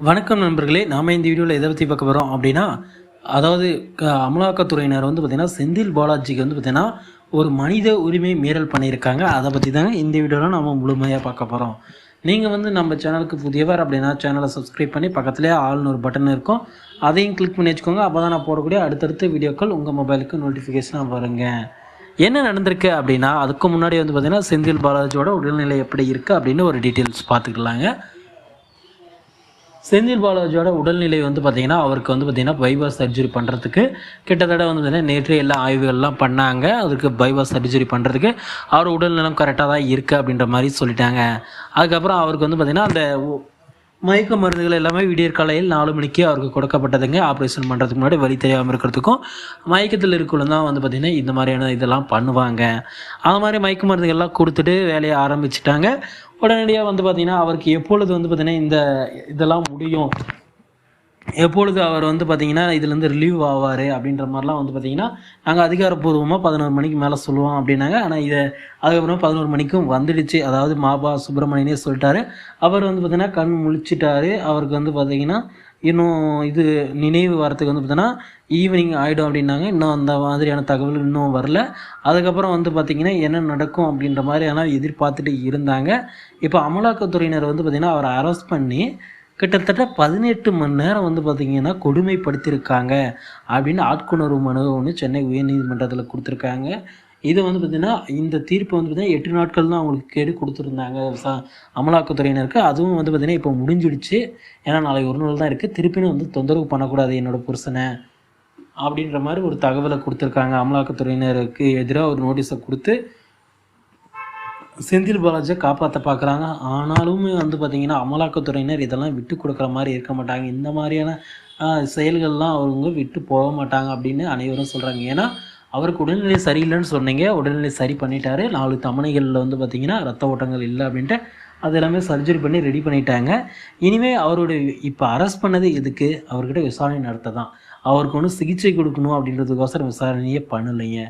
வணக்கம் நண்பர்களே, நாம் இந்த வீடியோவில் எதை பற்றி பார்க்க போகிறோம் அப்படின்னா, அதாவது அமலாக்கத்துறையினர் வந்து பார்த்திங்கன்னா செந்தில் பாலாஜிக்கு வந்து பார்த்திங்கன்னா ஒரு மனித உரிமை மீறல் பண்ணியிருக்காங்க. அதை பற்றி தாங்க இந்த வீடியோவில் நம்ம முழுமையாக பார்க்க போகிறோம். நீங்கள் வந்து நம்ம சேனலுக்கு புதியவர் அப்படின்னா சேனலை சப்ஸ்கிரைப் பண்ணி பக்கத்துலேயே ஆல்னு ஒரு பட்டன் இருக்கும், அதையும் கிளிக் பண்ணி வச்சுக்கோங்க. அப்போ தான் நான் போடக்கூடிய அடுத்தடுத்த வீடியோக்கள் உங்கள் மொபைலுக்கு நோட்டிஃபிகேஷனாக வருங்க. என்ன நடந்திருக்கு அப்படின்னா, அதுக்கு முன்னாடி வந்து பார்த்திங்கன்னா செந்தில் பாலாஜியோட உடல்நிலை எப்படி இருக்குது அப்படின்னு ஒரு டீட்டெயில்ஸ் பார்த்துக்கலாங்க. செந்தில் பாலாஜியோட உடல்நிலை வந்து பார்த்திங்கன்னா அவருக்கு வந்து பார்த்திங்கன்னா பைபாஸ் சர்ஜரி பண்ணுறதுக்கு கிட்டத்தட்ட வந்து பார்த்திங்கன்னா நேற்று எல்லா ஆய்வுகள்லாம் பண்ணாங்க. அதுக்கு பைபாஸ் சர்ஜரி பண்ணுறதுக்கு அவர் உடல்நலம் கரெக்டாக தான் இருக்குது அப்படின்ற மாதிரி சொல்லிட்டாங்க. அதுக்கப்புறம் அவருக்கு வந்து பார்த்திங்கன்னா அந்த மயக்க மருந்துகள் எல்லாமே விடியற் காலையில் 4 மணிக்கு அவருக்கு கொடுக்கப்பட்டதுங்க. ஆப்ரேஷன் பண்ணுறதுக்கு முன்னாடி வலி தெரியாமல் இருக்கிறதுக்கும் மயக்கத்தில் இருக்கணும் தான் வந்து பார்த்திங்கன்னா இந்த மாதிரியான இதெல்லாம் பண்ணுவாங்க. அது மாதிரி மயக்க மருந்துகள்லாம் கொடுத்துட்டு வேலையை ஆரம்பிச்சிட்டாங்க. உடனடியாக வந்து பார்த்திங்கன்னா அவருக்கு எப்பொழுது வந்து பார்த்திங்கன்னா இதெல்லாம் முடியும், எப்பொழுது அவர் வந்து பார்த்திங்கன்னா இதுலேருந்து ரிலீவ் ஆவார் அப்படின்ற மாதிரிலாம் வந்து பார்த்திங்கன்னா நாங்கள் அதிகாரப்பூர்வமாக 11 மணிக்கு மேலே சொல்லுவோம் அப்படின்னாங்க. ஆனால் அதுக்கப்புறம் 11 மணிக்கும் வந்துடுச்சு. அதாவது மாபா சுப்பிரமணியனே சொல்லிட்டாரு. அவர் வந்து பார்த்திங்கன்னா கண் முழிச்சிட்டாரு. அவருக்கு வந்து பார்த்திங்கன்னா இன்னும் இது நினைவு வரத்துக்கு வந்து பார்த்தீங்கன்னா ஈவினிங் ஆகிடும் அப்படின்னாங்க. இன்னும் அந்த மாதிரியான தகவல் இன்னும் வரல. அதுக்கப்புறம் வந்து பார்த்திங்கன்னா என்ன நடக்கும் அப்படின்ற மாதிரி ஆனால் எதிர்பார்த்துட்டு இருந்தாங்க. இப்போ அமலாக்கத்துறையினர் வந்து பார்த்திங்கன்னா அவரை அரெஸ்ட் பண்ணி கிட்டத்தட்ட 18 மணி நேரம் வந்து பார்த்திங்கன்னா கொடுமைப்படுத்தியிருக்காங்க அப்படின்னு ஆட்கொணர்வு மனு ஒன்று சென்னை உயர்நீதிமன்றத்தில் கொடுத்துருக்காங்க. இது வந்து பார்த்திங்கன்னா இந்த தீர்ப்பு வந்து பார்த்திங்கன்னா 8 நாட்கள் தான் அவங்களுக்கு கேடு கொடுத்துருந்தாங்க அமலாக்கத்துறையினருக்கு. அதுவும் வந்து பார்த்திங்கன்னா இப்போ முடிஞ்சிடுச்சு. ஏன்னா நாளைக்கு ஒரு நாள் தான் இருக்குது. திருப்பியும் வந்து தொந்தரவு பண்ணக்கூடாது என்னோடய புருஷனை அப்படின்ற மாதிரி ஒரு தகவலை கொடுத்துருக்காங்க. அமலாக்கத்துறையினருக்கு எதிராக ஒரு நோட்டீஸை கொடுத்து செந்தில் பாலாஜியை காப்பாற்ற பார்க்குறாங்க. ஆனாலும் வந்து பார்த்திங்கன்னா அமலாக்கத்துறையினர் இதெல்லாம் விட்டு கொடுக்குற மாதிரி இருக்க மாட்டாங்க. இந்த மாதிரியான செயல்கள்லாம் அவங்க விட்டு போக மாட்டாங்க அப்படின்னு அனைவரும் சொல்கிறாங்க. ஏன்னா அவருக்கு உடல்நிலை சரியில்லைன்னு சொன்னீங்க, உடல்நிலை சரி பண்ணிட்டாரு. 4 தமனைகளில் வந்து பார்த்திங்கன்னா ரத்த ஓட்டங்கள் இல்லை அப்படின்ட்டு அது எல்லாமே சர்ஜரி பண்ணி ரெடி பண்ணிட்டாங்க. இனிமேல் அவருடைய இப்போ அரெஸ்ட் பண்ணது எதுக்கு, அவர்கிட்ட விசாரணை நடத்த தான். அவருக்கு ஒன்றும் சிகிச்சை கொடுக்கணும் அப்படின்றதுக்கோசரம் விசாரணையே பண்ணலைங்க.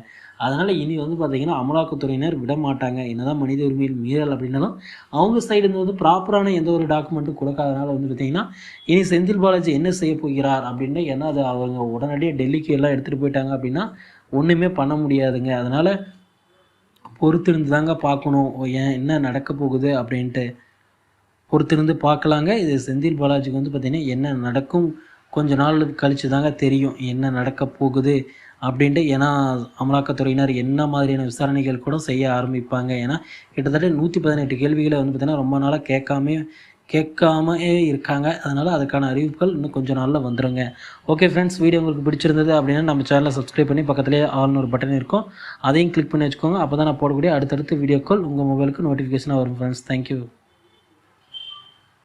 அதனால் இனி வந்து பார்த்திங்கன்னா அமலாக்கத்துறையினர் விட மாட்டாங்க. என்னதான் மனித உரிமையில் மீறல் அப்படின்னாலும் அவங்க சைடு வந்து ப்ராப்பரான எந்த ஒரு டாக்குமெண்ட்டும் கொடுக்காதனால வந்து பார்த்திங்கன்னா இனி செந்தில் பாலாஜி என்ன செய்ய போகிறார் அப்படின்னு, ஏன்னா அது அவங்க உடனடியாக டெல்லிக்கு எல்லாம் எடுத்துகிட்டு போயிட்டாங்க அப்படின்னா ஒன்றுமே பண்ண முடியாதுங்க. அதனால் பொறுத்திருந்து தாங்க பார்க்கணும் ஏன் என்ன நடக்க போகுது அப்படின்ட்டு. பொறுத்திருந்து பார்க்கலாங்க. இது செந்தில் பாலாஜிக்கு வந்து பார்த்திங்கன்னா என்ன நடக்கும் கொஞ்ச நாள் கழித்து தாங்க தெரியும் என்ன நடக்க போகுது அப்படின்ட்டு. ஏன்னா அமலாக்கத்துறையினர் என்ன மாதிரியான விசாரணைகள் கூட செய்ய ஆரம்பிப்பாங்க. ஏன்னா கிட்டத்தட்ட 118 கேள்விகளை வந்து பார்த்திங்கன்னா ரொம்ப நாளாக கேட்காமே இருக்காங்க. அதனால் அதுக்கான அறிவிப்புகள் இன்னும் கொஞ்சம் நாளில் வந்துடுங்க. ஓகே ஃப்ரெண்ட்ஸ், வீடியோ உங்களுக்கு பிடிச்சிருந்தது அப்படின்னா நம்ம சேனலை சப்ஸ்கிரைப் பண்ணி பக்கத்துலேயே ஆல்னு ஒரு பட்டன் இருக்கும், அதையும் கிளிக் பண்ணி வச்சுக்கோங்க. அப்போ தான் நான் போடக்கூடிய அடுத்தடுத்த வீடியோக்கள் உங்கள் மொபைலுக்கு நோட்டிஃபிகேஷனாக வரும் ஃப்ரெண்ட்ஸ். தேங்க்யூ.